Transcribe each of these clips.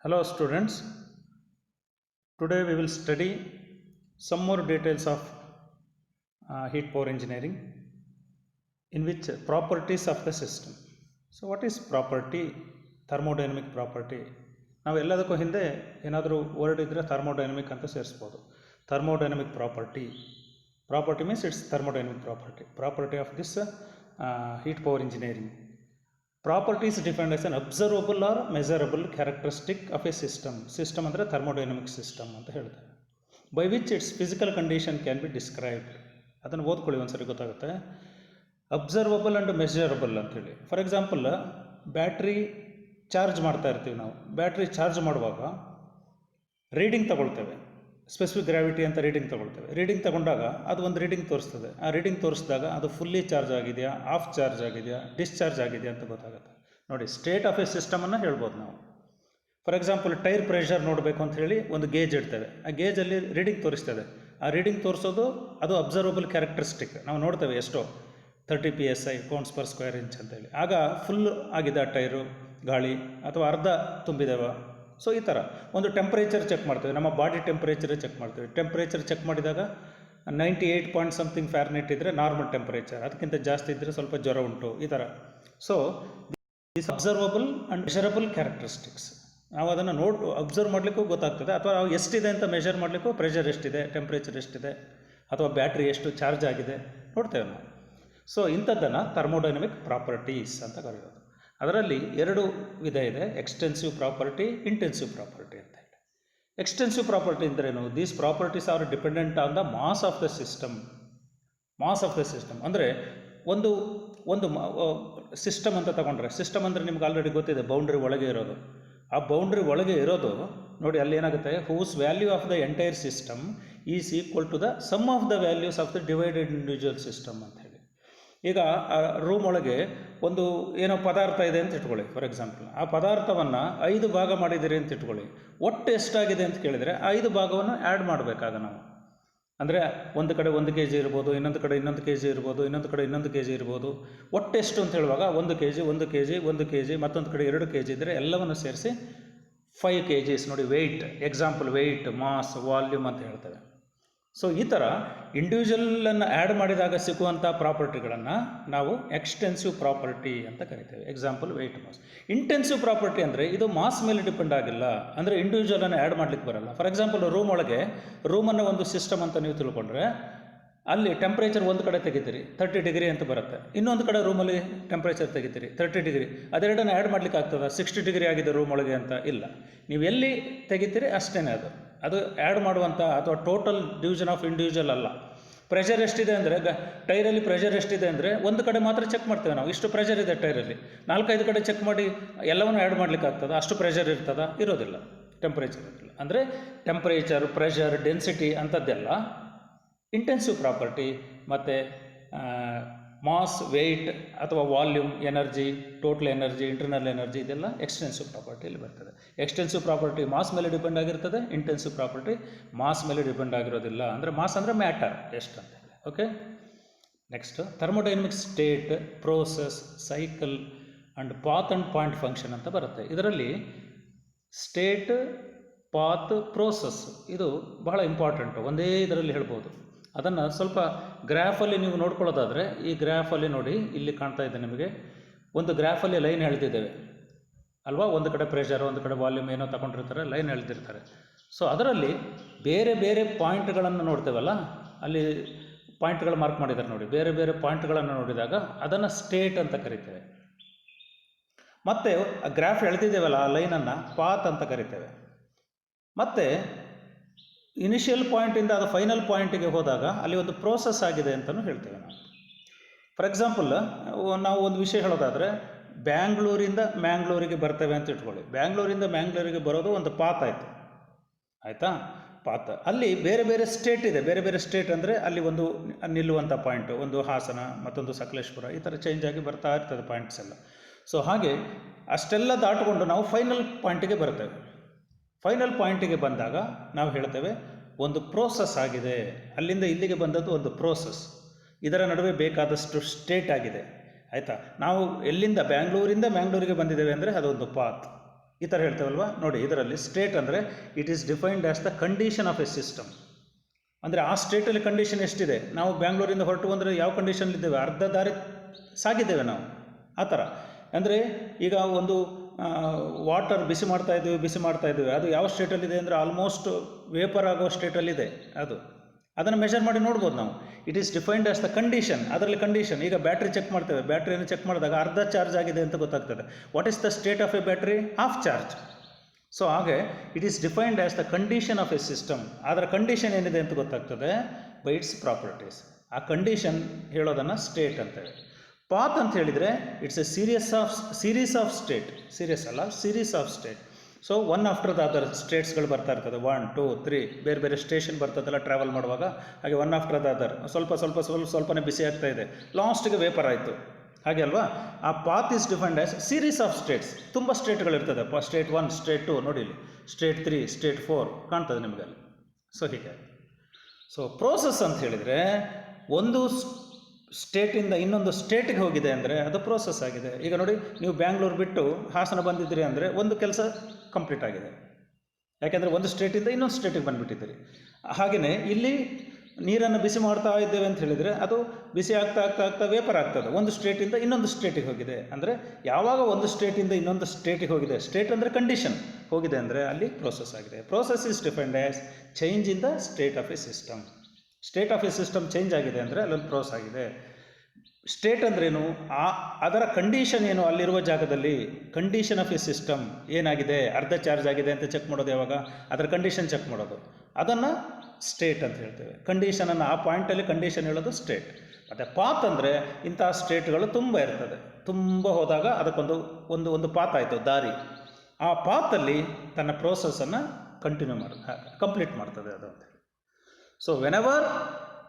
Hello students, today we will study some more details of heat power engineering in which properties of the system. So what is property? Thermodynamic property. ನಾವು ಎಲ್ಲದಕ್ಕೂ ಹಿಂದೆ ಏನಾದರೂ word ಇದ್ದರೆ thermodynamic ಅಂತ ಸೇರಿಸ್ಬೋದು. Thermodynamic property means its thermodynamic property of this heat power engineering. Property is defined as an observable or measurable characteristic of a system. System ಅಂದರೆ thermodynamic system ಅಂತ ಹೇಳ್ತಾರೆ. By which its physical condition can be described. ಅದನ್ನು ಓದ್ಕೊಳ್ಳಿ ಒಂದ್ಸರಿ ಗೊತ್ತಾಗುತ್ತೆ. Observable and measurable ಅಂತೇಳಿ. For example battery charge ಮಾಡ್ತಾ ಇರ್ತೀವಿ ನಾವು. ಬ್ಯಾಟ್ರಿ ಚಾರ್ಜ್ ಮಾಡುವಾಗ ರೀಡಿಂಗ್ ತಗೊಳ್ತೇವೆ. ಸ್ಪೆಸಿಫಿಕ್ ಗ್ರಾವಿಟಿ ಅಂತ ರೀಡಿಂಗ್ ತಗೊಳ್ತೇವೆ. ರೀಡಿಂಗ್ ತಗೊಂಡಾಗ ಅದು ಒಂದು ರೀಡಿಂಗ್ ತೋರಿಸ್ತದೆ. ಆ ರೀಡಿಂಗ್ ತೋರಿಸಿದಾಗ ಅದು ಫುಲ್ಲಿ ಚಾರ್ಜ್ ಆಗಿದೆಯಾ, ಆಫ್ ಚಾರ್ಜ್ ಆಗಿದೆಯಾ, ಡಿಸ್ಚಾರ್ಜ್ ಆಗಿದೆಯಾ ಅಂತ ಗೊತ್ತಾಗುತ್ತೆ. ನೋಡಿ, ಸ್ಟೇಟ್ ಆಫ್ ಎ ಸಿಸ್ಟಮನ್ನು ಹೇಳ್ಬೋದು ನಾವು. ಫಾರ್ ಎಕ್ಸಾಂಪಲ್ ಟೈರ್ ಪ್ರೆಷರ್ ನೋಡಬೇಕು ಅಂತ ಹೇಳಿ ಒಂದು ಗೇಜ್ ಇಡ್ತೇವೆ. ಆ ಗೇಜಲ್ಲಿ ರೀಡಿಂಗ್ ತೋರಿಸ್ತದೆ. ಆ ರೀಡಿಂಗ್ ತೋರಿಸೋದು ಅದು ಅಬ್ಸರ್ವಬಲ್ ಕ್ಯಾರೆಕ್ಟರಿಸ್ಟಿಕ್. ನಾವು ನೋಡ್ತೇವೆ ಎಷ್ಟೋ 30 PSI pounds per square inch ಅಂತೇಳಿ. ಆಗ ಫುಲ್ ಆಗಿದೆ ಆ ಟೈರು, ಗಾಳಿ ಅಥವಾ ಅರ್ಧ ತುಂಬಿದೆವ. ಸೊ ಈ ಥರ ಒಂದು ಟೆಂಪ್ರೇಚರ್ ಚೆಕ್ ಮಾಡ್ತೇವೆ. ನಮ್ಮ ಬಾಡಿ ಟೆಂಪ್ರೇಚರ್ ಚೆಕ್ ಮಾಡ್ತೇವೆ. ಟೆಂಪ್ರೇಚರ್ ಚೆಕ್ ಮಾಡಿದಾಗ 98 ಪಾಯಿಂಟ್ ಸಮಥಿಂಗ್ ಫ್ಯಾರನೈಟ್ ಇದ್ದರೆ ನಾರ್ಮಲ್ ಟೆಂಪ್ರೇಚರ್, ಅದಕ್ಕಿಂತ ಜಾಸ್ತಿ ಇದ್ದರೆ ಸ್ವಲ್ಪ ಜ್ವರ ಉಂಟು, ಈ ಥರ. So this observable and measurable characteristics. ನಾವು ಅದನ್ನು ಅಬ್ಸರ್ವ್ ಮಾಡಲಿಕ್ಕೂ ಗೊತ್ತಾಗ್ತದೆ, ಅಥವಾ ಎಷ್ಟಿದೆ ಅಂತ ಮೆಷರ್ ಮಾಡಲಿಕ್ಕೂ ಪ್ರೆಷರ್ ಎಷ್ಟಿದೆ, ಟೆಂಪ್ರೇಚರ್ ಎಷ್ಟಿದೆ, ಅಥವಾ ಬ್ಯಾಟ್ರಿ ಎಷ್ಟು ಚಾರ್ಜ್ ಆಗಿದೆ ನೋಡ್ತೇವೆ ನಾವು. ಸೊ ಇಂಥದ್ದನ್ನು ಥರ್ಮೋಡೈನಮಿಕ್ ಪ್ರಾಪರ್ಟೀಸ್ ಅಂತ ಕರೆಯೋದು. ಅದರಲ್ಲಿ ಎರಡು ವಿಧ ಇದೆ, ಎಕ್ಸ್ಟೆನ್ಸಿವ್ ಪ್ರಾಪರ್ಟಿ, ಇಂಟೆನ್ಸಿವ್ ಪ್ರಾಪರ್ಟಿ ಅಂತ ಹೇಳಿ. ಎಕ್ಸ್ಟೆನ್ಸಿವ್ ಪ್ರಾಪರ್ಟಿ ಅಂದ್ರೇನು? These properties are dependent on the mass of the system. Mass of the system ಅಂದರೆ ಒಂದು ಸಿಸ್ಟಮ್ ಅಂತ ತಗೊಂಡ್ರೆ, ಸಿಸ್ಟಮ್ ಅಂದರೆ ನಿಮ್ಗೆ ಆಲ್ರೆಡಿ ಗೊತ್ತಿದೆ, ಬೌಂಡ್ರಿ ಒಳಗೆ ಇರೋದು. ಆ ಬೌಂಡ್ರಿ ಒಳಗೆ ಇರೋದು ನೋಡಿ, ಅಲ್ಲಿ ಏನಾಗುತ್ತೆ, whose value of the entire system is equal to the sum of the values of the divided individual system ಅಂತ ಹೇಳಿ. ಈಗ ಆ ರೂಮ್ ಒಳಗೆ ಒಂದು ಏನೋ ಪದಾರ್ಥ ಇದೆ ಅಂತ ಇಟ್ಕೊಳ್ಳಿ. ಫಾರ್ ಎಕ್ಸಾಂಪಲ್ ಆ ಪದಾರ್ಥವನ್ನು 5 ಭಾಗ ಮಾಡಿದ್ದೀರಿ ಅಂತ ಇಟ್ಕೊಳ್ಳಿ. ಒಟ್ಟು ಎಷ್ಟಾಗಿದೆ ಅಂತ ಕೇಳಿದರೆ 5 ಭಾಗವನ್ನು ಆ್ಯಡ್ ಮಾಡಬೇಕಾಗ ನಾವು. ಅಂದರೆ ಒಂದು ಕಡೆ 1 kg ಇರ್ಬೋದು, ಇನ್ನೊಂದು ಕಡೆ ಇನ್ನೊಂದು kg ಇರ್ಬೋದು, ಇನ್ನೊಂದು ಕಡೆ ಇನ್ನೊಂದು kg ಇರ್ಬೋದು. ಒಟ್ಟು ಎಷ್ಟು ಅಂತ ಹೇಳುವಾಗ 1 kg, 1 kg, 1 kg, ಮತ್ತೊಂದು ಕಡೆ 2 kg ಇದ್ದರೆ ಎಲ್ಲವನ್ನು ಸೇರಿಸಿ 5 kgs. ನೋಡಿ, weight, example weight, mass, volume ಅಂತ ಹೇಳ್ತೇವೆ. ಸೊ ಈ ಥರ ಇಂಡಿವಿಜುವಲನ್ನು ಆ್ಯಡ್ ಮಾಡಿದಾಗ ಸಿಗುವಂಥ ಪ್ರಾಪರ್ಟಿಗಳನ್ನು ನಾವು ಎಕ್ಸ್ಟೆನ್ಸಿವ್ ಪ್ರಾಪರ್ಟಿ ಅಂತ ಕರಿತೇವೆ. Example weight, mass. Intensive property ಅಂದರೆ ಇದು ಮಾಸ್ ಮೇಲೆ ಡಿಪೆಂಡ್ ಆಗಿಲ್ಲ, ಅಂದರೆ ಇಂಡಿವಿಜುವಲನ್ನು ಆ್ಯಡ್ ಮಾಡಲಿಕ್ಕೆ ಬರಲ್ಲ. ಫಾರ್ ಎಕ್ಸಾಂಪಲ್ ರೂಮನ್ನು ಒಂದು ಸಿಸ್ಟಮ್ ಅಂತ ನೀವು ತಿಳ್ಕೊಂಡ್ರೆ, ಅಲ್ಲಿ ಟೆಂಪ್ರೇಚರ್ ಒಂದು ಕಡೆ ತೆಗಿತೀರಿ 30 ಡಿಗ್ರಿ ಅಂತ ಬರುತ್ತೆ, ಇನ್ನೊಂದು ಕಡೆ ರೂಮಲ್ಲಿ ಟೆಂಪ್ರೇಚರ್ ತೆಗಿತೀರಿ 30 ಡಿಗ್ರಿ. ಅದೆರಡನ್ನು ಆ್ಯಡ್ ಮಾಡಲಿಕ್ಕೆ ಆಗ್ತದೆ 60 ಡಿಗ್ರಿ ಆಗಿದೆ ರೂಮ್ ಒಳಗೆ ಅಂತ? ಇಲ್ಲ. ನೀವು ಎಲ್ಲಿ ತೆಗಿತೀರಿ ಅಷ್ಟೇ ಅದು ಆ್ಯಡ್ ಮಾಡುವಂಥ ಅಥವಾ ಟೋಟಲ್ ಡಿವಿಷನ್ ಆಫ್ ಇಂಡಿವಿಜುವಲ್ ಅಲ್ಲ. ಪ್ರೆಷರ್ ಎಷ್ಟಿದೆ ಅಂದರೆ, ಟೈರಲ್ಲಿ ಪ್ರೆಷರ್ ಎಷ್ಟಿದೆ ಅಂದರೆ ಒಂದು ಕಡೆ ಮಾತ್ರ ಚೆಕ್ ಮಾಡ್ತೇವೆ ನಾವು, ಇಷ್ಟು ಪ್ರೆಷರ್ ಇದೆ ಟೈರಲ್ಲಿ. 4-5 ಕಡೆ ಚೆಕ್ ಮಾಡಿ ಎಲ್ಲವನ್ನು ಆ್ಯಡ್ ಮಾಡಲಿಕ್ಕೆ ಆಗ್ತದೆ? ಅಷ್ಟು ಪ್ರೆಷರ್ ಇರ್ತದ? ಇರೋದಿಲ್ಲ. ಟೆಂಪ್ರೇಚರ್ ಇರೋದಿಲ್ಲ. ಅಂದರೆ ಟೆಂಪ್ರೇಚರ್, ಪ್ರೆಷರ್, ಡೆನ್ಸಿಟಿ ಅಂಥದ್ದೆಲ್ಲ ಇಂಟೆನ್ಸಿವ್ ಪ್ರಾಪರ್ಟಿ. ಮತ್ತು ಮಾಸ್, ವೆಯ್ಟ್ ಅಥವಾ volume, energy, total energy, internal energy, ಇದೆಲ್ಲ ಎಕ್ಸ್ಟೆನ್ಸಿವ್ ಪ್ರಾಪರ್ಟಿಯಲ್ಲಿ ಬರ್ತದೆ. ಎಕ್ಸ್ಟೆನ್ಸಿವ್ ಪ್ರಾಪರ್ಟಿ ಮಾಸ್ ಮೇಲೆ ಡಿಪೆಂಡ್ ಆಗಿರ್ತದೆ, ಇಂಟೆನ್ಸಿವ್ ಪ್ರಾಪರ್ಟಿ ಮಾಸ್ ಮೇಲೆ ಡಿಪೆಂಡ್ ಆಗಿರೋದಿಲ್ಲ. ಅಂದರೆ ಮಾಸ್ ಅಂದರೆ ಮ್ಯಾಟರ್ ಎಷ್ಟು ಅಂತ ಹೇಳಿ. Okay, next thermodynamic state, process, cycle and path and point function ಅಂತ ಬರುತ್ತೆ. ಇದರಲ್ಲಿ ಸ್ಟೇಟ್, ಪಾತ್, ಪ್ರೋಸೆಸ್ ಇದು ಬಹಳ ಇಂಪಾರ್ಟೆಂಟು. ಒಂದೇ ಇದರಲ್ಲಿ ಹೇಳ್ಬೋದು. ಅದನ್ನು ಸ್ವಲ್ಪ ಗ್ರಾಫಲ್ಲಿ ನೀವು ನೋಡ್ಕೊಳ್ಳೋದಾದರೆ, ಈ ಗ್ರಾಫಲ್ಲಿ ನೋಡಿ, ಇಲ್ಲಿ ಕಾಣ್ತಾ ಇದೆ ನಿಮಗೆ. ಒಂದು ಗ್ರಾಫಲ್ಲಿ ಲೈನ್ ಎಳೆದಿದ್ದೇವೆ ಅಲ್ವಾ? ಒಂದು ಕಡೆ ಪ್ರೆಷರ್, ಒಂದು ಕಡೆ ವಾಲ್ಯೂಮ್ ಏನೋ ತಗೊಂಡಿರ್ತಾರೆ, ಲೈನ್ ಎಳೆದಿರ್ತಾರೆ. ಸೊ ಅದರಲ್ಲಿ ಬೇರೆ ಬೇರೆ ಪಾಯಿಂಟ್ಗಳನ್ನು ನೋಡ್ತೇವಲ್ಲ, ಅಲ್ಲಿ ಪಾಯಿಂಟ್ಗಳು ಮಾರ್ಕ್ ಮಾಡಿದ್ದಾರೆ ನೋಡಿ. ಬೇರೆ ಬೇರೆ ಪಾಯಿಂಟ್ಗಳನ್ನು ನೋಡಿದಾಗ ಅದನ್ನು ಸ್ಟೇಟ್ ಅಂತ ಕರಿತೇವೆ. ಮತ್ತು ಆ ಗ್ರಾಫ್ ಎಳೆದಿದ್ದೇವಲ್ಲ, ಆ ಲೈನನ್ನು ಪಾತ್ ಅಂತ ಕರಿತೇವೆ. ಮತ್ತು ಇನಿಷಿಯಲ್ ಪಾಯಿಂಟಿಂದ ಅದು ಫೈನಲ್ ಪಾಯಿಂಟಿಗೆ ಹೋದಾಗ ಅಲ್ಲಿ ಒಂದು ಪ್ರೋಸೆಸ್ ಆಗಿದೆ ಅಂತಲೂ ಹೇಳ್ತೇವೆ ನಾವು. ಫಾರ್ ಎಕ್ಸಾಂಪಲ್ ನಾವು ಒಂದು ವಿಷಯ ಹೇಳೋದಾದರೆ, ಬ್ಯಾಂಗ್ಳೂರಿಂದ ಮ್ಯಾಂಗ್ಳೂರಿಗೆ ಬರ್ತೇವೆ ಅಂತ ಇಟ್ಕೊಳ್ಳಿ. ಬ್ಯಾಂಗ್ಳೂರಿಂದ ಮ್ಯಾಂಗ್ಳೂರಿಗೆ ಬರೋದು ಒಂದು ಪಾತ್ ಆಯಿತು, ಆಯಿತಾ? ಪಾತ್. ಅಲ್ಲಿ ಬೇರೆ ಬೇರೆ ಸ್ಟೇಟ್ ಇದೆ. ಬೇರೆ ಬೇರೆ ಸ್ಟೇಟ್ ಅಂದರೆ ಅಲ್ಲಿ ಒಂದು ನಿಲ್ಲುವಂಥ ಪಾಯಿಂಟು, ಒಂದು ಹಾಸನ, ಮತ್ತೊಂದು ಸಕಲೇಶ್ಪುರ, ಈ ಥರ ಚೇಂಜ್ ಆಗಿ ಬರ್ತಾ ಇರ್ತದೆ ಪಾಯಿಂಟ್ಸ್ ಎಲ್ಲ. ಸೊ ಹಾಗೆ ಅಷ್ಟೆಲ್ಲ ದಾಟಿಕೊಂಡು ನಾವು ಫೈನಲ್ ಪಾಯಿಂಟಿಗೆ ಬರ್ತೇವೆ. ಫೈನಲ್ ಪಾಯಿಂಟಿಗೆ ಬಂದಾಗ ನಾವು ಹೇಳ್ತೇವೆ ಒಂದು ಪ್ರೋಸೆಸ್ ಆಗಿದೆ, ಅಲ್ಲಿಂದ ಇಲ್ಲಿಗೆ ಬಂದದ್ದು ಒಂದು ಪ್ರೋಸೆಸ್, ಇದರ ನಡುವೆ ಬೇಕಾದಷ್ಟು ಸ್ಟೇಟ್ ಆಗಿದೆ, ಆಯಿತಾ? ನಾವು ಎಲ್ಲಿಂದ ಬ್ಯಾಂಗ್ಳೂರಿಂದ ಮ್ಯಾಂಗ್ಳೂರಿಗೆ ಬಂದಿದ್ದೇವೆ ಅಂದರೆ ಅದೊಂದು ಪಾತ್. ಈ ಥರ ಹೇಳ್ತೇವಲ್ವ ನೋಡಿ. ಇದರಲ್ಲಿ ಸ್ಟೇಟ್ ಅಂದರೆ it is defined as the condition of a system. ಅಂದರೆ ಆ ಸ್ಟೇಟಲ್ಲಿ ಕಂಡೀಷನ್ ಎಷ್ಟಿದೆ, ನಾವು ಬ್ಯಾಂಗ್ಳೂರಿಂದ ಹೊರಟು ಬಂದರೆ ಯಾವ ಕಂಡೀಷನ್ಲಿದ್ದೇವೆ, ಅರ್ಧ ದಾರಿ ಸಾಗಿದ್ದೇವೆ ನಾವು, ಆ ಥರ. ಅಂದರೆ ಈಗ ಒಂದು ವಾಟರ್ ಬಿಸಿ ಮಾಡ್ತಾ ಇದ್ದೀವಿ, ಅದು ಯಾವ ಸ್ಟೇಟಲ್ಲಿದೆ ಅಂದರೆ ಆಲ್ಮೋಸ್ಟ್ ವೇಪರ್ ಆಗೋ ಸ್ಟೇಟಲ್ಲಿದೆ. ಅದನ್ನು ಮೆಷರ್ ಮಾಡಿ ನೋಡ್ಬೋದು ನಾವು. It is defined as the condition. ಅದರಲ್ಲಿ ಕಂಡೀಷನ್, ಈಗ ಬ್ಯಾಟ್ರಿ ಚೆಕ್ ಮಾಡ್ತೇವೆ, ಬ್ಯಾಟ್ರಿಯನ್ನು ಚೆಕ್ ಮಾಡಿದಾಗ ಅರ್ಧ ಚಾರ್ಜ್ ಆಗಿದೆ ಅಂತ ಗೊತ್ತಾಗ್ತದೆ. What is the state of a battery? Half charge. So ಹಾಗೆ it is defined as the condition of a system. ಅದರ ಕಂಡೀಷನ್ ಏನಿದೆ ಅಂತ ಗೊತ್ತಾಗ್ತದೆ ಬೈ ಇಟ್ಸ್ ಪ್ರಾಪರ್ಟೀಸ್. ಆ ಕಂಡೀಷನ್ ಹೇಳೋದನ್ನು ಸ್ಟೇಟ್ ಅಂತೇಳಿ. ಪಾತ್ ಅಂತ ಹೇಳಿದರೆ it's a series of state. So one after the other ಸ್ಟೇಟ್ಸ್ಗಳು ಬರ್ತಾ ಇರ್ತದೆ, 1 2 3 ಬೇರೆ ಬೇರೆ ಸ್ಟೇಷನ್ ಬರ್ತದಲ್ಲ ಟ್ರಾವೆಲ್ ಮಾಡುವಾಗ, ಹಾಗೆ ಒನ್ ಆಫ್ಟರ್ ದ ಅದರ್ ಸ್ವಲ್ಪನೇ ಬಿಸಿ ಆಗ್ತಾ ಇದೆ, ಲಾಸ್ಟಿಗೆ ವೇಪರ್ ಆಯಿತು, ಹಾಗೆ ಅಲ್ವಾ. ಆ path is defined as series of States. ತುಂಬ ಸ್ಟೇಟ್ಗಳಿರ್ತದೆ. ಸ್ಟೇಟ್ 1, ಸ್ಟೇಟ್ 2 ನೋಡಿ ಇಲ್ಲಿ, ಸ್ಟೇಟ್ 3, ಸ್ಟೇಟ್ 4 ಕಾಣ್ತದೆ ನಿಮಗೆ ಅಲ್ಲಿ. ಸೊ ಹೀಗೆ. ಸೊ ಪ್ರೋಸೆಸ್ ಅಂತ ಹೇಳಿದರೆ ಒಂದು ಸ್ಟೇಟಿಂದ ಇನ್ನೊಂದು ಸ್ಟೇಟಿಗೆ ಹೋಗಿದೆ ಅಂದರೆ ಅದು ಪ್ರೋಸೆಸ್ ಆಗಿದೆ. ಈಗ ನೋಡಿ, ನೀವು ಬ್ಯಾಂಗ್ಳೂರು ಬಿಟ್ಟು ಹಾಸನ ಬಂದಿದ್ದೀರಿ ಅಂದರೆ ಒಂದು ಕೆಲಸ ಕಂಪ್ಲೀಟ್ ಆಗಿದೆ, ಯಾಕೆಂದರೆ ಒಂದು ಸ್ಟೇಟಿಂದ ಇನ್ನೊಂದು ಸ್ಟೇಟಿಗೆ ಬಂದುಬಿಟ್ಟಿದ್ದೀರಿ. ಹಾಗೆಯೇ ಇಲ್ಲಿ ನೀರನ್ನು ಬಿಸಿ ಮಾಡ್ತಾ ಇದ್ದೇವೆ ಅಂತ ಹೇಳಿದರೆ ಅದು ಬಿಸಿ ಆಗ್ತಾ ವೇಪರ್ ಆಗ್ತದೆ, ಒಂದು ಸ್ಟೇಟಿಂದ ಇನ್ನೊಂದು ಸ್ಟೇಟಿಗೆ ಹೋಗಿದೆ. ಅಂದರೆ ಯಾವಾಗ ಒಂದು ಸ್ಟೇಟಿಂದ ಇನ್ನೊಂದು ಸ್ಟೇಟಿಗೆ ಹೋಗಿದೆ, ಸ್ಟೇಟ್ ಅಂದರೆ ಕಂಡೀಷನ್ ಹೋಗಿದೆ ಅಂದರೆ ಅಲ್ಲಿ ಪ್ರೋಸೆಸ್ ಆಗಿದೆ. Process is defined as change in the state of a system. State of a system change ಆಗಿದೆ ಅಂದರೆ ಅಲ್ಲೊಂದು ಪ್ರೋಸೆಸ್ ಆಗಿದೆ. ಸ್ಟೇಟ್ ಅಂದ್ರೇನು, ಅದರ ಕಂಡೀಷನ್ ಏನು, ಅಲ್ಲಿರುವ ಜಾಗದಲ್ಲಿ ಕಂಡೀಷನ್ ಆಫ್ ಎ ಸಿಸ್ಟಮ್ ಏನಾಗಿದೆ, ಅರ್ಧ ಚಾರ್ಜ್ ಆಗಿದೆ ಅಂತ ಚೆಕ್ ಮಾಡೋದು ಯಾವಾಗ, ಅದರ ಕಂಡೀಷನ್ ಚೆಕ್ ಮಾಡೋದು, ಅದನ್ನು ಸ್ಟೇಟ್ ಅಂತ ಹೇಳ್ತೇವೆ. ಕಂಡೀಷನನ್ನು ಆ ಪಾಯಿಂಟಲ್ಲಿ ಕಂಡೀಷನ್ ಹೇಳೋದು ಸ್ಟೇಟ್. ಮತ್ತು ಪಾತ್ ಅಂದರೆ ಇಂತಹ ಸ್ಟೇಟ್ಗಳು ತುಂಬ ಇರ್ತದೆ. ತುಂಬ ಹೋದಾಗ ಅದಕ್ಕೊಂದು ಒಂದು ಪಾತ್ ಆಯಿತು, ದಾರಿ. ಆ ಪಾತಲ್ಲಿ ತನ್ನ ಪ್ರೋಸೆಸ್ಸನ್ನು ಕಂಪ್ಲೀಟ್ ಮಾಡ್ತದೆ ಅದು ಅಂತ. ಸೊ ವೆನೆವರ್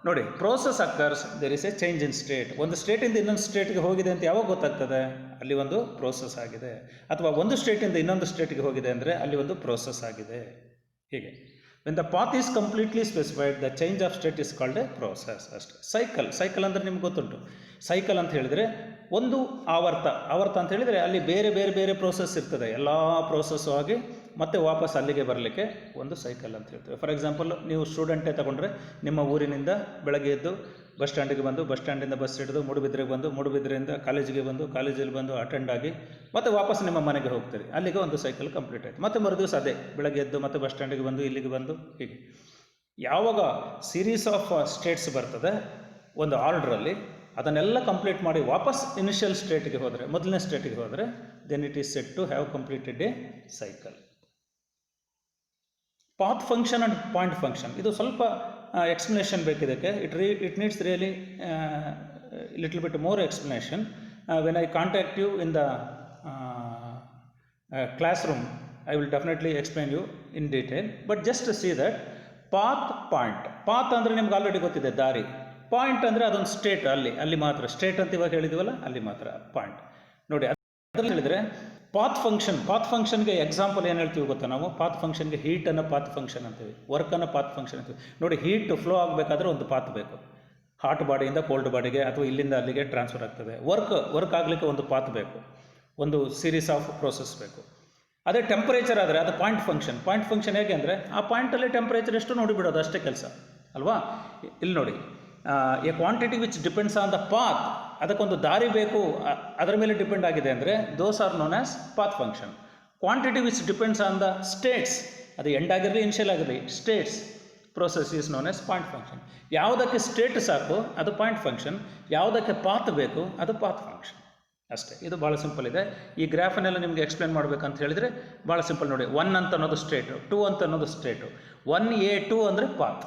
ನೋಡಿ process occurs there is a change in state. ಒಂದು ಸ್ಟೇಟಿಂದ ಇನ್ನೊಂದು ಸ್ಟೇಟ್ಗೆ ಹೋಗಿದೆ ಅಂತ ಯಾವಾಗ ಗೊತ್ತಾಗ್ತದೆ, ಅಲ್ಲಿ ಒಂದು ಪ್ರೋಸೆಸ್ ಆಗಿದೆ. ಅಥವಾ ಒಂದು ಸ್ಟೇಟಿಂದ ಇನ್ನೊಂದು ಸ್ಟೇಟ್ಗೆ ಹೋಗಿದೆ ಅಂದರೆ ಅಲ್ಲಿ ಒಂದು ಪ್ರೋಸೆಸ್ ಆಗಿದೆ. ಹೀಗೆ when the path is completely specified the change of state is called A process. ಅಷ್ಟೇ. ಸೈಕಲ್ ಅಂದರೆ ನಿಮ್ಗೆ ಗೊತ್ತುಂಟು. ಸೈಕಲ್ ಅಂತ ಹೇಳಿದರೆ ಒಂದು ಆವರ್ತ ಅಂತ ಹೇಳಿದರೆ ಅಲ್ಲಿ ಬೇರೆ ಪ್ರೋಸೆಸ್ ಇರ್ತದೆ. ಎಲ್ಲ ಪ್ರೋಸೆಸ್ಸು ಆಗಿ ಮತ್ತೆ ವಾಪಸ್ ಅಲ್ಲಿಗೆ ಬರಲಿಕ್ಕೆ ಒಂದು ಸೈಕಲ್ ಅಂತ ಹೇಳ್ತೇವೆ. ಫಾರ್ ಎಕ್ಸಾಂಪಲ್, ನೀವು ಸ್ಟೂಡೆಂಟೇ ತಗೊಂಡ್ರೆ, ನಿಮ್ಮ ಊರಿನಿಂದ ಬೆಳಗ್ಗೆ ಎದ್ದು ಬಸ್ ಸ್ಟ್ಯಾಂಡಿಗೆ ಬಂದು, ಬಸ್ ಸ್ಟ್ಯಾಂಡಿಂದ ಬಸ್ ಹಿಡಿದು ಮೂಡುಬಿದ್ರೆಗೆ ಬಂದು, ಮೂಡುಬಿದ್ರೆಯಿಂದ ಕಾಲೇಜಿಗೆ ಬಂದು, ಕಾಲೇಜಲ್ಲಿ ಬಂದು ಅಟೆಂಡ್ ಆಗಿ ಮತ್ತೆ ವಾಪಸ್ ನಿಮ್ಮ ಮನೆಗೆ ಹೋಗ್ತೀರಿ. ಅಲ್ಲಿಗೆ ಒಂದು ಸೈಕಲ್ ಕಂಪ್ಲೀಟ್ ಆಯಿತು. ಮತ್ತೆ ಮರುದಿವಸ ಅದೇ ಬೆಳಗ್ಗೆ ಎದ್ದು ಮತ್ತೆ ಬಸ್ ಸ್ಟ್ಯಾಂಡಿಗೆ ಬಂದು, ಇಲ್ಲಿಗೆ ಬಂದು, ಹೀಗೆ ಯಾವಾಗ ಸೀರೀಸ್ ಆಫ್ ಸ್ಟೇಟ್ಸ್ ಬರ್ತದೆ ಒಂದು ಆರ್ಡ್ರಲ್ಲಿ, ಅದನ್ನೆಲ್ಲ ಕಂಪ್ಲೀಟ್ ಮಾಡಿ ವಾಪಸ್ ಇನಿಷಿಯಲ್ ಸ್ಟೇಟ್ಗೆ ಹೋದರೆ, ಮೊದಲನೇ ಸ್ಟೇಟಿಗೆ ಹೋದರೆ, then it is set to have completed a cycle. Path function and point function, ಇದು ಸ್ವಲ್ಪ ಎಕ್ಸ್ಪ್ಲನೇಷನ್ ಬೇಕಿದಕ್ಕೆ. It needs really little bit more explanation. When I contact you in the classroom, I will definitely explain you in detail. But just see that path ಅಂದರೆ ನಿಮ್ಗೆ already ಗೊತ್ತಿದೆ, ದಾರಿ. Point ಅಂದರೆ ಅದೊಂದು state, ಅಲ್ಲಿ ಮಾತ್ರ state ಅಂತ ಇವಾಗ ಹೇಳಿದ್ವಲ್ಲ, ಅಲ್ಲಿ ಮಾತ್ರ ಪಾಯಿಂಟ್. ನೋಡಿ ಅದರಲ್ಲಿ ಹೇಳಿದರೆ ಪಾತ್ ಫಂಕ್ಷನ್ಗೆ ಎಕ್ಸಾಂಪಲ್ ಏನು ಹೇಳ್ತೀವಿ ಗೊತ್ತಾ ನಾವು? ಪಾತ್ ಫಂಕ್ಷನ್ಗೆ ಹೀಟನ್ನು ಪಾತ್ ಫಂಕ್ಷನ್ ಅಂತೀವಿ, ವರ್ಕನ್ನು ಪಾತ್ ಫಂಕ್ಷನ್ ಅಂತೀವಿ. ನೋಡಿ, ಹೀಟ್ ಫ್ಲೋ ಆಗಬೇಕಾದ್ರೆ ಒಂದು ಪಾತ್ ಬೇಕು. ಹಾಟ್ ಬಾಡಿಯಿಂದ ಕೋಲ್ಡ್ ಬಾಡಿಗೆ ಅಥವಾ ಇಲ್ಲಿಂದ ಅಲ್ಲಿಗೆ ಟ್ರಾನ್ಸ್ಫರ್ ಆಗ್ತದೆ. ವರ್ಕ್ ಆಗಲಿಕ್ಕೆ ಒಂದು ಪಾತ್ ಬೇಕು, ಒಂದು ಸೀರೀಸ್ ಆಫ್ ಪ್ರೋಸೆಸ್ ಬೇಕು. ಅದೇ ಟೆಂಪರೇಚರ್ ಆದರೆ ಅದು ಪಾಯಿಂಟ್ ಫಂಕ್ಷನ್ ಹೇಗೆ ಅಂದರೆ, ಆ ಪಾಯಿಂಟಲ್ಲಿ ಟೆಂಪರೇಚರ್ ಎಷ್ಟು ನೋಡಿಬಿಡೋದು, ಅಷ್ಟೇ ಕೆಲಸ ಅಲ್ವಾ. ಇಲ್ಲಿ ನೋಡಿ, A quantity which depends on the path, ಅದಕ್ಕೊಂದು ದಾರಿ ಬೇಕು, ಅದರ ಮೇಲೆ ಡಿಪೆಂಡ್ ಆಗಿದೆ ಅಂದರೆ those are known as path function. Quantity which depends on the States, ಅದು ಎಂಡ್ ಆಗಿರಲಿ ಇನಿಷಿಯಲ್ ಆಗಿರಲಿ, States process is known as point function. ಯಾವುದಕ್ಕೆ ಸ್ಟೇಟ್ ಸಾಕು ಅದು ಪಾಯಿಂಟ್ ಫಂಕ್ಷನ್, ಯಾವುದಕ್ಕೆ ಪಾತ್ ಬೇಕು ಅದು ಪಾತ್ ಫಂಕ್ಷನ್. ಅಷ್ಟೇ. ಇದು ಭಾಳ ಸಿಂಪಲ್ ಇದೆ. ಈ ಗ್ರಾಫನ್ನೆಲ್ಲ ನಿಮಗೆ ಎಕ್ಸ್ಪ್ಲೇನ್ ಮಾಡಬೇಕಂತ ಹೇಳಿದರೆ ಭಾಳ ಸಿಂಪಲ್. ನೋಡಿ, 1 ಅಂತ ಅನ್ನೋದು ಸ್ಟೇಟು, 2 ಅಂತ ಅನ್ನೋದು ಸ್ಟೇಟು, 1A2 ಅಂದರೆ ಪಾತ್,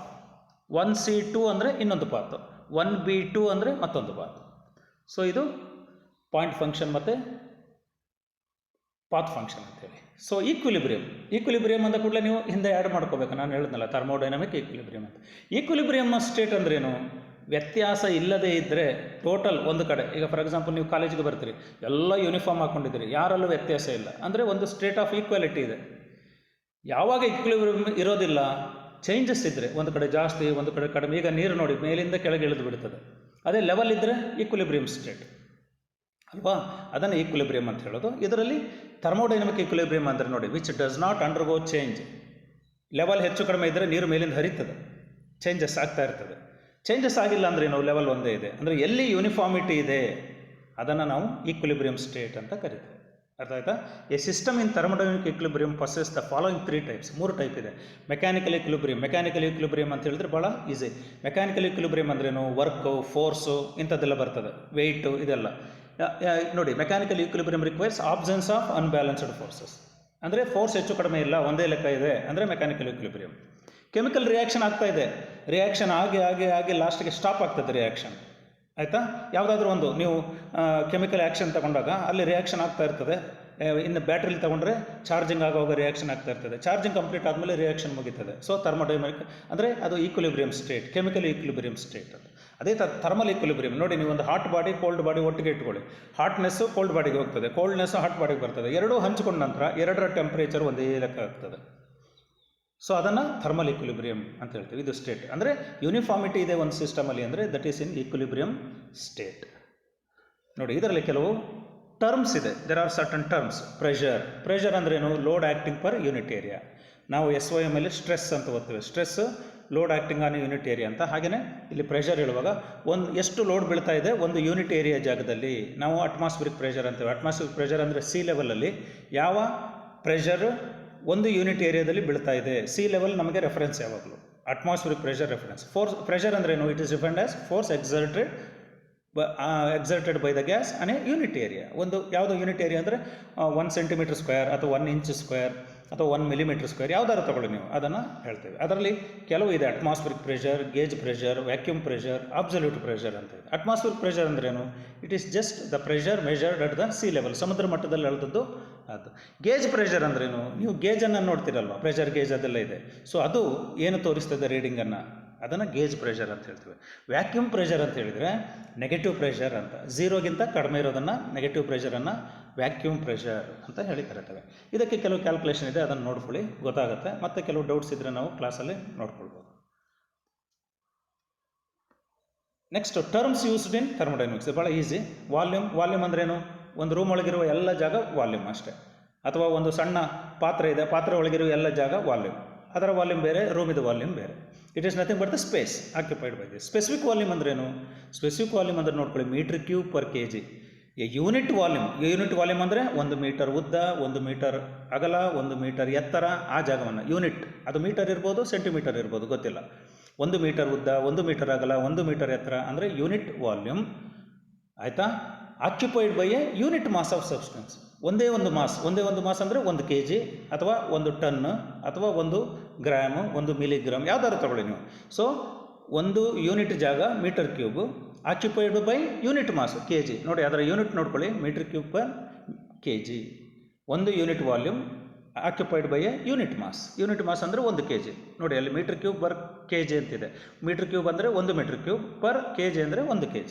1C2 ಅಂದರೆ ಇನ್ನೊಂದು ಪಾತು, 1B2 ಅಂದರೆ ಮತ್ತೊಂದು ಪಾತು. ಸೊ ಇದು ಪಾಯಿಂಟ್ ಫಂಕ್ಷನ್ ಮತ್ತು ಪಾತ್ ಫಂಕ್ಷನ್ ಅಂತೇಳಿ. ಸೊ ಈಕ್ವಿಲಿಬ್ರಿಯಮ್ ಅಂದ ಕೂಡಲೇ ನೀವು ಹಿಂದೆ ಆ್ಯಡ್ ಮಾಡ್ಕೋಬೇಕು. ನಾನು ಹೇಳಿದ್ನಲ್ಲ, ಥರ್ಮೋಡೈನಮಿಕ್ ಈಕ್ವಿಲಿಬ್ರಿಯಮ್ ಅಂತ. ಈಕ್ವಿಲಿಬ್ರಿಯಮ್ ಸ್ಟೇಟ್ ಅಂದ್ರೇನು? ವ್ಯತ್ಯಾಸ ಇಲ್ಲದೇ ಇದ್ದರೆ ಟೋಟಲ್ ಒಂದು ಕಡೆ. ಈಗ ಫಾರ್ ಎಕ್ಸಾಂಪಲ್ ನೀವು ಕಾಲೇಜಿಗೆ ಬರ್ತೀರಿ, ಎಲ್ಲ ಯೂನಿಫಾರ್ಮ್ ಹಾಕ್ಕೊಂಡಿದ್ದೀರಿ, ಯಾರಲ್ಲೂ ವ್ಯತ್ಯಾಸ ಇಲ್ಲ ಅಂದರೆ ಒಂದು ಸ್ಟೇಟ್ ಆಫ್ ಈಕ್ವಾಲಿಟಿ ಇದೆ. ಯಾವಾಗ ಈಕ್ವಿಲಿಬ್ರಿಯಮ್ ಇರೋದಿಲ್ಲ, ಚೇಂಜಸ್ ಇದ್ದರೆ, ಒಂದು ಕಡೆ ಜಾಸ್ತಿ ಒಂದು ಕಡೆ ಕಡಿಮೆ. ಈಗ ನೀರು ನೋಡಿ, ಮೇಲಿಂದ ಕೆಳಗೆ ಇಳಿದು ಬಿಡ್ತದೆ. ಅದೇ ಲೆವೆಲ್ ಇದ್ದರೆ ಈಕ್ವಿಲಿಬ್ರಿಯಮ್ ಸ್ಟೇಟ್ ಅಲ್ವಾ, ಅದನ್ನು ಈಕ್ವಿಲಿಬ್ರಿಯಮ್ ಅಂತ ಹೇಳೋದು. ಇದರಲ್ಲಿ ಥರ್ಮೋಡೈನಮಿಕ್ ಈಕ್ವಿಲಿಬ್ರಿಯಮ್ ಅಂದರೆ ನೋಡಿ, which does not undergo change. Level ಹೆಚ್ಚು ಕಡಿಮೆ ಇದ್ದರೆ ನೀರು ಮೇಲಿಂದ ಹರಿತದೆ, ಚೇಂಜಸ್ ಆಗ್ತಾ ಇರ್ತದೆ. ಚೇಂಜಸ್ ಆಗಿಲ್ಲ ಅಂದರೆ ನಾವು ಲೆವೆಲ್ ಒಂದೇ ಇದೆ. ಅಂದರೆ ಎಲ್ಲಿ ಯೂನಿಫಾರ್ಮಿಟಿ ಇದೆ ಅದನ್ನು ನಾವು ಈಕ್ವಿಲಿಬ್ರಿಯಮ್ ಸ್ಟೇಟ್ ಅಂತ ಕರಿತೇವೆ. ಅರ್ಥ ಆಯ್ತಾ? A system in thermodynamic equilibrium possess the following 3 types. 3 type ಇದೆ. Mechanical equilibrium. ಮೆಕ್ಯಾನಿಕಲ್ ಈಕ್ವಿಲಿಬ್ರಿಯಮ್ ಅಂತ ಹೇಳಿದ್ರೆ ಭಾಳ ಈಸಿ. ಮೆಕ್ಯಾನಿಕಲ್ ಈಕ್ವಿಲಿಬ್ರಿಯಮ್ ಅಂದ್ರೇನು, ವರ್ಕು, ಫೋರ್ಸು ಇಂಥದ್ದೆಲ್ಲ ಬರ್ತದೆ, ವೆಯ್ಟು ಇದೆಲ್ಲ. ನೋಡಿ, mechanical equilibrium requires absence of unbalanced forces. ಅಂದರೆ ಫೋರ್ಸ್ ಹೆಚ್ಚು ಕಡಿಮೆ ಇಲ್ಲ, ಒಂದೇ ಲೆಕ್ಕ ಇದೆ ಅಂದರೆ ಮೆಕ್ಯಾನಿಕಲ್ ಈಕ್ವಿಲಿಬ್ರಿಯಮ್. ಕೆಮಿಕಲ್ ರಿಯಾಕ್ಷನ್ ಆಗ್ತಾ ಇದೆ, ರಿಯಾಕ್ಷನ್ ಆಗಿ ಲಾಸ್ಟಿಗೆ ಸ್ಟಾಪ್ ಆಗ್ತದೆ ರಿಯಾಕ್ಷನ್. ಆಯಿತಾ? ಯಾವುದಾದ್ರೂ ಒಂದು ನೀವು ಕೆಮಿಕಲ್ ಆ್ಯಕ್ಷನ್ ತಗೊಂಡಾಗ ಅಲ್ಲಿ ರಿಯಾಕ್ಷನ್ ಆಗ್ತಾ ಇರ್ತದೆ. ಇನ್ನು ಬ್ಯಾಟ್ರಿಲಿ ತೊಗೊಂಡ್ರೆ ಚಾರ್ಜಿಂಗ್ ಆಗುವಾಗ ರಿಯಾಕ್ಷನ್ ಆಗ್ತಾ ಇರ್ತದೆ. ಚಾರ್ಜಿಂಗ್ ಕಂಪ್ಲೀಟ್ ಆದಮೇಲೆ ರಿಯಾಕ್ಷನ್ ಮುಗಿತದೆ. ಸೊ ಥರ್ಮೋಡೈನಮಿಕ್ ಅಂದರೆ ಅದು equilibrium state, chemical equilibrium state ಅದು. ಅದೇ ಥರ್ಮಲ್ ಈಕ್ವಿಲಿಬ್ರಿಯಮ್. ನೋಡಿ, ನೀವು ಒಂದು ಹಾಟ್ ಬಾಡಿ, ಕೋಲ್ಡ್ ಬಾಡಿ ಒಟ್ಟಿಗೆ ಇಟ್ಕೊಳ್ಳಿ. ಹಾಟ್ನೆಸ್ಸು ಕೋಲ್ಡ್ ಬಾಡಿಗೆ ಹೋಗ್ತದೆ, ಕೋಲ್ಡ್ನೆಸ್ಸು ಹಾಟ್ ಬಾಡಿಗೆ ಬರ್ತದೆ. ಎರಡೂ ಹಂಚ್ಕೊಂಡ ನಂತರ ಎರಡರ ಟೆಂಪ್ರೇಚರ್ ಒಂದೇ ಲೆಕ್ಕ ಆಗ್ತದೆ. ಸೊ ಅದನ್ನು ಥರ್ಮಲ್ ಈಕ್ವಿಲಿಬ್ರಿಯಮ್ ಅಂತ ಹೇಳ್ತೀವಿ. ಇದು ಸ್ಟೇಟ್ ಅಂದರೆ ಯೂನಿಫಾರ್ಮಿಟಿ ಇದೆ ಒಂದು ಸಿಸ್ಟಮಲ್ಲಿ ಅಂದರೆ that is in equilibrium state. ನೋಡಿ, ಇದರಲ್ಲಿ ಕೆಲವು ಟರ್ಮ್ಸ್ ಇದೆ. There are certain terms. Pressure ಅಂದ್ರೇನು, load acting per unit area. ನಾವು SOM ಮೇಲೆ ಸ್ಟ್ರೆಸ್ ಅಂತ ಓದ್ತೇವೆ. Stress load acting on unit area ಅಂತ. ಹಾಗೆಯೇ ಇಲ್ಲಿ ಪ್ರೆಷರ್ ಹೇಳುವಾಗ ಎಷ್ಟು ಲೋಡ್ ಬೀಳ್ತಾ ಇದೆ ಒಂದು ಯೂನಿಟ್ ಏರಿಯಾ ಜಾಗದಲ್ಲಿ, ನಾವು ಅಟ್ಮಾಸ್ಫಿರಿಕ್ ಪ್ರೆಷರ್ ಅಂತೇವೆ. ಅಟ್ಮಾಸ್ಫಿರಿಕ್ ಪ್ರೆಷರ್ ಅಂದರೆ ಸಿ ಲೆವೆಲಲ್ಲಿ ಯಾವ ಪ್ರೆಷರ್ ಒಂದು ಯೂನಿಟ್ ಏರಿಯಾದಲ್ಲಿ ಬೀಳ್ತಾ ಇದೆ. ಸಿ ಲೆವೆಲ್ ನಮಗೆ ರೆಫರೆನ್ಸ್ ಯಾವಾಗಲೂ, ಅಟ್ಮಾಸ್ಫಿರಿಕ್ ಪ್ರೆಷರ್ ರೆಫರೆನ್ಸ್. ಪ್ರೆಷರ್ ಅಂದ್ರೇನು, it is defined as force exerted by the gas on A unit area. ಒಂದು ಯಾವುದೋ ಯೂನಿಟ್ ಏರಿಯಾ ಅಂದರೆ 1 ಸೆಂಟಿಮೀಟರ್ ಸ್ಕ್ವೇರ್ ಅಥವಾ 1 ಇಂಚ್ ಸ್ಕ್ವೇರ್ ಅಥವಾ 1 ಮಿಲಿಮೀಟರ್ ಸ್ಕ್ವೇರ್, ಯಾವುದಾದ್ರು ತಗೊಳ್ಳಿ ನೀವು, ಅದನ್ನು ಹೇಳ್ತೇವೆ. ಅದರಲ್ಲಿ ಕೆಲವು ಇದೆ, atmospheric pressure, gauge pressure, vacuum pressure, absolute pressure ಅಂತ ಇದೆ. ಅಟ್ಮಾಸ್ಫಿರಿಕ್ ಪ್ರೆಷರ್ ಅಂದ್ರೇನು, it is just the pressure measured at the C level, ಸಮುದ್ರ ಮಟ್ಟದಲ್ಲಿ ಅಳೆದದ್ದು ಅದು. ಗೇಜ್ ಪ್ರೆಷರ್ ಅಂದ್ರೇನು, ನೀವು ಗೇಜನ್ನು ನೋಡ್ತೀರಲ್ವ, ಪ್ರೆಷರ್ ಗೇಜ್ ಅದೆಲ್ಲ ಇದೆ. ಸೊ ಅದು ಏನು ತೋರಿಸ್ತದೆ ರೀಡಿಂಗನ್ನು, ಅದನ್ನು ಗೇಜ್ ಪ್ರೆಷರ್ ಅಂತ ಹೇಳ್ತೀವಿ. ವ್ಯಾಕ್ಯೂಮ್ ಪ್ರೆಷರ್ ಅಂತ ಹೇಳಿದರೆ ನೆಗೆಟಿವ್ ಪ್ರೆಷರ್ ಅಂತ, ಝೀರೋಗಿಂತ ಕಡಿಮೆ ಇರೋದನ್ನು ನೆಗೆಟಿವ್ ಪ್ರೆಷರನ್ನು ವ್ಯಾಕ್ಯೂಮ್ ಪ್ರೆಷರ್ ಅಂತ ಹೇಳಿ ಕರೀತೇವೆ. ಇದಕ್ಕೆ ಕೆಲವು ಕ್ಯಾಲ್ಕುಲೇಷನ್ ಇದೆ, ಅದನ್ನು ನೋಡ್ಕೊಳ್ಳಿ, ಗೊತ್ತಾಗುತ್ತೆ. ಮತ್ತು ಕೆಲವು ಡೌಟ್ಸ್ ಇದ್ದರೆ ನಾವು ಕ್ಲಾಸಲ್ಲಿ ನೋಡ್ಕೊಳ್ಬೋದು. Next, terms used in thermodynamics ಭಾಳ ಈಸಿ. ವಾಲ್ಯೂಮ್ ಅಂದ್ರೇನು, ಒಂದು ರೂಮ್ ಒಳಗಿರುವ ಎಲ್ಲ ಜಾಗ ವಾಲ್ಯೂಮ್ ಅಷ್ಟೇ. ಅಥವಾ ಒಂದು ಸಣ್ಣ ಪಾತ್ರೆ ಇದೆ, ಪಾತ್ರೆ ಒಳಗಿರುವ ಎಲ್ಲ ಜಾಗ ವಾಲ್ಯೂಮ್. ಅದರ ವಾಲ್ಯೂಮ್ ಬೇರೆ, ರೂಮಿದು ವಾಲ್ಯೂಮ್ ಬೇರೆ. It is nothing but the space occupied by this. Specific volume ಅಂದ್ರೇನು, ಸ್ಪೆಸಿಫಿಕ್ ವಾಲ್ಯೂಮ್ ಅಂದರೆ ನೋಡ್ಕೊಳ್ಳಿ, metre cube per kg. Unit volume ಅಂದರೆ 1 ಮೀಟರ್ ಉದ್ದ, 1 ಮೀಟರ್ ಅಗಲ, 1 ಮೀಟರ್ ಎತ್ತರ, ಆ ಜಾಗವನ್ನು ಯೂನಿಟ್. ಅದು ಮೀಟರ್ ಇರ್ಬೋದು, ಸೆಂಟಿಮೀಟರ್ ಇರ್ಬೋದು, ಗೊತ್ತಿಲ್ಲ. 1 ಮೀಟರ್ ಉದ್ದ, 1 ಮೀಟರ್ ಅಗಲ, 1 ಮೀಟರ್ ಎತ್ತರ ಅಂದರೆ ಯೂನಿಟ್ ವಾಲ್ಯೂಮ್. ಆಯಿತಾ? Occupied by a unit mass of substance. ಒಂದೇ ಒಂದು ಮಾಸ್ ಅಂದರೆ 1 kg ಅಥವಾ 1 ಟನ್ ಅಥವಾ 1 ಗ್ರಾಮು, 1 ಮಿಲಿಗ್ರಾಮ್, ಯಾವ್ದಾದ್ರು ತಗೊಳ್ಳಿ ನೀವು. ಸೊ 1 ಯೂನಿಟ್ ಜಾಗ metre cube, occupied by unit mass kg. ನೋಡಿ, ಅದರ ಯೂನಿಟ್ ನೋಡ್ಕೊಳ್ಳಿ, metre cube per kg. 1 unit volume occupied by a unit mass ಅಂದರೆ 1 kg. ನೋಡಿ, ಅಲ್ಲಿ ಮೀಟರ್ ಕ್ಯೂಬ್ ಪರ್ kg ಅಂತಿದೆ. ಮೀಟರ್ ಕ್ಯೂಬ್ ಅಂದರೆ 1 ಮೀಟರ್ ಕ್ಯೂಬ್, ಪರ್ kg ಅಂದರೆ 1 kg.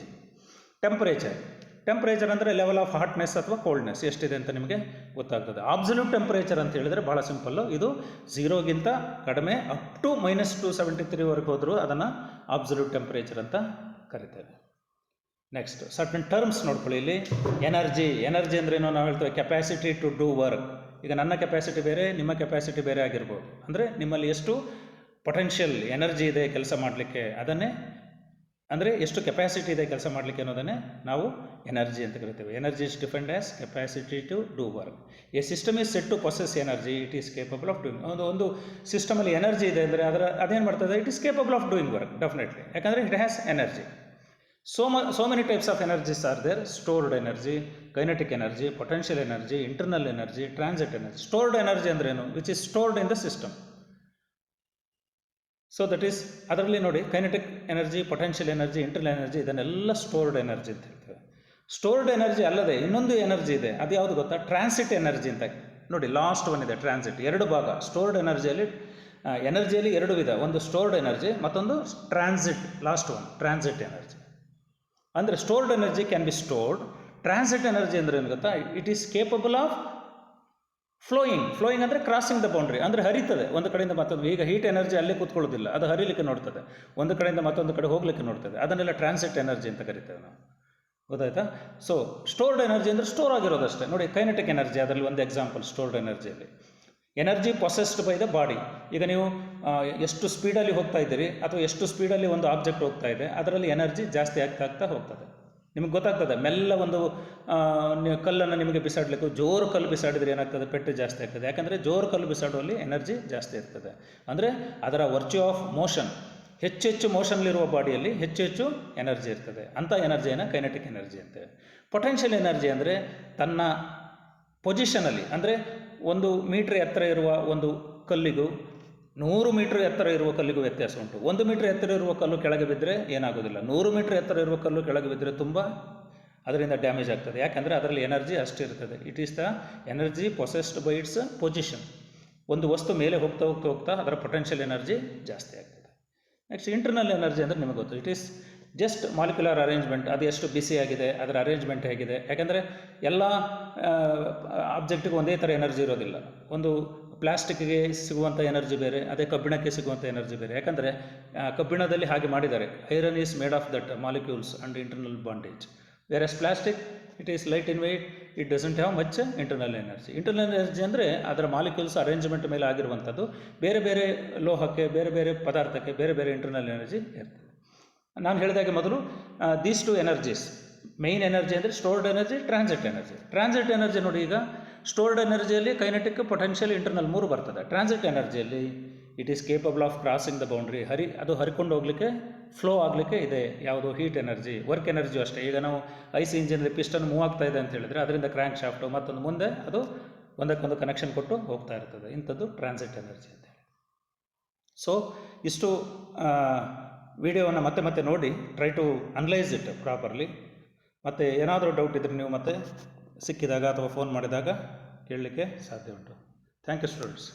ಟೆಂಪರೇಚರ್ ಅಂದರೆ ಲೆವೆಲ್ ಆಫ್ ಹಾಟ್ನೆಸ್ ಅಥವಾ ಕೋಲ್ಡ್ನೆಸ್ ಎಷ್ಟಿದೆ ಅಂತ ನಿಮಗೆ ಗೊತ್ತಾಗ್ತದೆ. ಅಬ್ಸಲ್ಯೂಟ್ ಟೆಂಪರೇಚರ್ ಅಂತ ಹೇಳಿದರೆ ಭಾಳ ಸಿಂಪಲ್ಲು, ಇದು 0ಗಿಂತ ಕಡಿಮೆ ಅಪ್ ಟು -273ವರೆಗೆ ಹೋದರೂ ಅದನ್ನು ಅಬ್ಸಲ್ಯೂಟ್ ಟೆಂಪರೇಚರ್ ಅಂತ ಕರಿತೇವೆ. ನೆಕ್ಸ್ಟ್, ಸರ್ಟನ್ ಟರ್ಮ್ಸ್ ನೋಡ್ಕೊಳ್ಳಿ ಇಲ್ಲಿ. ಎನರ್ಜಿ ಅಂದ್ರೇನು, ನಾವು ಹೇಳ್ತೇವೆ ಕೆಪಾಸಿಟಿ ಟು ಡೂ ವರ್ಕ್. ಈಗ ನನ್ನ ಕೆಪಾಸಿಟಿ ಬೇರೆ, ನಿಮ್ಮ ಕೆಪಾಸಿಟಿ ಬೇರೆ ಆಗಿರ್ಬೋದು. ಅಂದರೆ ನಿಮ್ಮಲ್ಲಿ ಎಷ್ಟು ಪೊಟೆನ್ಷಿಯಲ್ ಎನರ್ಜಿ ಇದೆ ಕೆಲಸ ಮಾಡಲಿಕ್ಕೆ, ಅದನ್ನೇ ಅಂದರೆ ಎಷ್ಟು ಕೆಪಾಸಿಟಿ ಇದೆ ಕೆಲಸ ಮಾಡಲಿಕ್ಕೆ ಅನ್ನೋದನ್ನೇ ನಾವು ಎನರ್ಜಿ ಅಂತ ಕರಿತೇವೆ. Energy is defined as capacity to do work. A system is set to possess energy, it is capable of doing. ಒಂದು ಸಿಸ್ಟಮಲ್ಲಿ ಎನರ್ಜಿ ಇದೆ ಅಂದರೆ ಅದೇನು ಮಾಡ್ತದೆ, it is capable of doing work definitely, ಯಾಕಂದರೆ it has energy. So many types of energies are there: stored energy, kinetic energy, potential energy, internal energy, transit energy. Stored energy ಅಂದ್ರೇನು, which is stored in the system. So that is ಅದರಲ್ಲಿ ನೋಡಿ, kinetic energy, potential energy, internal energy, ಇದನ್ನೆಲ್ಲ stored energy ಅಂತ ಹೇಳ್ತೇವೆ. Stored energy ಅಲ್ಲದೆ ಇನ್ನೊಂದು energy ಇದೆ, ಅದು ಯಾವುದು ಗೊತ್ತಾ, ಟ್ರಾನ್ಸಿಟ್ ಎನರ್ಜಿ ಅಂತ. ನೋಡಿ, ಲಾಸ್ಟ್ ಒನ್ ಇದೆ ಟ್ರಾನ್ಸಿಟ್. 2 ಭಾಗ. ಸ್ಟೋರ್ಡ್ ಎನರ್ಜಿಯಲ್ಲಿ 2 ವಿಧ, ಒಂದು ಸ್ಟೋರ್ಡ್ ಎನರ್ಜಿ, ಮತ್ತೊಂದು transit, last one transit energy. ಅಂದರೆ stored energy can be stored. Transit energy ಅಂದರೆ ಏನು ಗೊತ್ತಾ, it is capable of flowing ಅಂದರೆ ಕ್ರಾಸಿಂಗ್ ದ ಬೌಂಡ್ರಿ, ಅಂದರೆ ಹರಿತದೆ ಒಂದು ಕಡೆಯಿಂದ ಮತ್ತೊಂದು. ಈಗ ಹೀಟ್ ಎನರ್ಜಿ ಅಲ್ಲೇ ಕೂತ್ಕೊಳ್ಳೋದಿಲ್ಲ, ಅದು ಹರಿಲಿಕ್ಕೆ ನೋಡ್ತದೆ, ಒಂದು ಕಡೆಯಿಂದ ಮತ್ತೊಂದು ಕಡೆ ಹೋಗ್ಲಿಕ್ಕೆ ನೋಡ್ತದೆ. ಅದನ್ನೆಲ್ಲ ಟ್ರಾನ್ಸಿಟ್ ಎನರ್ಜಿ ಅಂತ ಕರಿತೇವೆ ನಾವು. ಗೊತ್ತಾಯ್ತಾ? ಸೊ ಸ್ಟೋರ್ಡ್ ಎನರ್ಜಿ ಅಂದರೆ ಸ್ಟೋರ್ ಆಗಿರೋದಷ್ಟೇ. ನೋಡಿ, ಕೈನೆಟಿಕ್ ಎನರ್ಜಿ ಅದರಲ್ಲಿ ಒಂದು ಎಕ್ಸಾಂಪಲ್ ಸ್ಟೋರ್ಡ್ ಎನರ್ಜಿಯಲ್ಲಿ. Energy possessed by the body. ಈಗ ನೀವು ಎಷ್ಟು ಸ್ಪೀಡಲ್ಲಿ ಹೋಗ್ತಾ ಇದ್ದೀರಿ ಅಥವಾ ಎಷ್ಟು ಸ್ಪೀಡಲ್ಲಿ ಒಂದು ಆಬ್ಜೆಕ್ಟ್ ಹೋಗ್ತಾ ಇದೆ, ಅದರಲ್ಲಿ ಎನರ್ಜಿ ಜಾಸ್ತಿ ಆಗ್ತಾ ಹೋಗ್ತದೆ. ನಿಮಗೆ ಗೊತ್ತಾಗ್ತದೆ. ಮೆಲ್ಲ ಒಂದು ಕಲ್ಲನ್ನು ನಿಮಗೆ ಬಿಸಾಡಲಿಕ್ಕೆ ಜೋರು ಕಲ್ಲು ಬಿಸಾಡಿದ್ರೆ ಏನಾಗ್ತದೆ, ಪೆಟ್ಟು ಜಾಸ್ತಿ ಆಗ್ತದೆ. ಯಾಕಂದರೆ ಜೋರು ಕಲ್ಲು ಬಿಸಾಡುವಲ್ಲಿ ಎನರ್ಜಿ ಜಾಸ್ತಿ ಇರ್ತದೆ. ಅಂದರೆ ಅದರ ವರ್ಚ್ಯೂ ಆಫ್ ಮೋಷನ್, ಹೆಚ್ಚು ಮೋಷನ್ಲಿರುವ ಬಾಡಿಯಲ್ಲಿ ಹೆಚ್ಚು ಎನರ್ಜಿ ಇರ್ತದೆ. ಅಂಥ ಎನರ್ಜಿಯನ್ನು ಕೈನೆಟಿಕ್ ಎನರ್ಜಿ ಅಂತೇವೆ. ಪೊಟೆನ್ಷಿಯಲ್ ಎನರ್ಜಿ ಅಂದರೆ ತನ್ನ ಪೊಸಿಷನಲ್ಲಿ, ಅಂದರೆ 1 ಮೀಟ್ರ್ ಎತ್ತರ ಇರುವ ಒಂದು ಕಲ್ಲಿಗೂ 100 ಮೀಟ್ರ್ ಎತ್ತರ ಇರುವ ಕಲ್ಲಿಗೂ ವ್ಯತ್ಯಾಸ ಉಂಟು. 1 ಮೀಟ್ರ್ ಎತ್ತರ ಇರುವ ಕಲ್ಲು ಕೆಳಗೆ ಬಿದ್ದರೆ ಏನಾಗೋದಿಲ್ಲ. 100 ಮೀಟ್ರ್ ಎತ್ತರ ಇರುವ ಕಲ್ಲು ಕೆಳಗೆ ಬಿದ್ದರೆ ತುಂಬ ಅದರಿಂದ ಡ್ಯಾಮೇಜ್ ಆಗ್ತದೆ. ಯಾಕಂದರೆ ಅದರಲ್ಲಿ ಎನರ್ಜಿ ಅಷ್ಟಿರ್ತದೆ. It is the energy possessed by its position. ಒಂದು ವಸ್ತು ಮೇಲೆ ಹೋಗ್ತಾ ಅದರ ಪೊಟೆನ್ಷಿಯಲ್ ಎನರ್ಜಿ ಜಾಸ್ತಿ ಆಗ್ತದೆ. ನೆಕ್ಸ್ಟ್ ಇಂಟರ್ನಲ್ ಎನರ್ಜಿ ಅಂದರೆ ನಿಮಗೆ ಗೊತ್ತು. It is just molecular arrangement. ಅದು ಎಷ್ಟು ಬಿಸಿಯಾಗಿದೆ, ಅದರ ಅರೇಂಜ್ಮೆಂಟ್ ಹೇಗಿದೆ. ಯಾಕೆಂದರೆ ಎಲ್ಲ ಆಬ್ಜೆಕ್ಟಿಗೆ ಒಂದೇ ಥರ ಎನರ್ಜಿ ಇರೋದಿಲ್ಲ. ಒಂದು ಪ್ಲಾಸ್ಟಿಕ್ಗೆ ಸಿಗುವಂಥ ಎನರ್ಜಿ ಬೇರೆ, ಅದೇ ಕಬ್ಬಿಣಕ್ಕೆ ಸಿಗುವಂಥ ಎನರ್ಜಿ ಬೇರೆ. ಯಾಕಂದರೆ ಕಬ್ಬಿಣದಲ್ಲಿ ಹಾಗೆ ಮಾಡಿದ್ದಾರೆ, iron is made of that molecules and internal bondage. Whereas plastic it is light in weight, it doesn't have much internal energy. Internal energy ಅಂದರೆ ಅದರ ಮಾಲಿಕ್ಯೂಲ್ಸ್ ಅರೇಂಜ್ಮೆಂಟ್ ಮೇಲೆ ಆಗಿರುವಂಥದ್ದು. ಬೇರೆ ಲೋಹಕ್ಕೆ, ಬೇರೆ ಪದಾರ್ಥಕ್ಕೆ ಬೇರೆ ಇಂಟರ್ನಲ್ ಎನರ್ಜಿ ಇರ್ತದೆ. ನಾನು ಹೇಳಿದಾಗೆ ಮೊದಲು ದೀಸ್ 2 ಎನರ್ಜೀಸ್, ಮೈನ್ ಎನರ್ಜಿ ಅಂದರೆ stored energy, transit energy. Transit energy ನೋಡಿ, ಈಗ ಸ್ಟೋರ್ಡ್ ಎನರ್ಜಿಯಲ್ಲಿ ಕೈನೆಟಿಕ್, ಪೊಟೆನ್ಷಿಯಲ್, ಇಂಟರ್ನಲ್ 3 ಬರ್ತದೆ. ಟ್ರಾನ್ಸಿಟ್ ಎನರ್ಜಿಯಲ್ಲಿ it is capable of crossing the boundary. ಅದು ಹರಿಕೊಂಡು ಹೋಗಲಿಕ್ಕೆ, ಫ್ಲೋ ಆಗಲಿಕ್ಕೆ ಇದೆ. ಯಾವುದು? Heat energy. ವರ್ಕ್ ಎನರ್ಜಿ ಅಷ್ಟೇ. ಈಗ ನಾವು ಐಸಿ ಇಂಜಿನಲ್ಲಿ ಪಿಸ್ಟನ್ ಮೂವ್ ಆಗ್ತಾ ಇದೆ ಅಂತ ಹೇಳಿದರೆ ಅದರಿಂದ ಕ್ರ್ಯಾಂಕ್ ಶಾಫ್ಟು ಮತ್ತೊಂದು ಮುಂದೆ ಅದು ಒಂದಕ್ಕೊಂದು ಕನೆಕ್ಷನ್ ಕೊಟ್ಟು ಹೋಗ್ತಾ ಇರ್ತದೆ. ಇಂಥದ್ದು ಟ್ರಾನ್ಸಿಟ್ ಎನರ್ಜಿ ಅಂತ ಹೇಳಿ. ಸೊ ಇಷ್ಟು ವಿಡಿಯೋವನ್ನು ಮತ್ತೆ ನೋಡಿ try to analyse it properly. ಮತ್ತು ಏನಾದರೂ ಡೌಟ್ ಇದ್ದರೆ ನೀವು ಮತ್ತೆ ಸಿಕ್ಕಿದಾಗ ಅಥವಾ ಫೋನ್ ಮಾಡಿದಾಗ ಕೇಳಲಿಕ್ಕೆ ಸಾಧ್ಯ ಉಂಟು. Thank you students.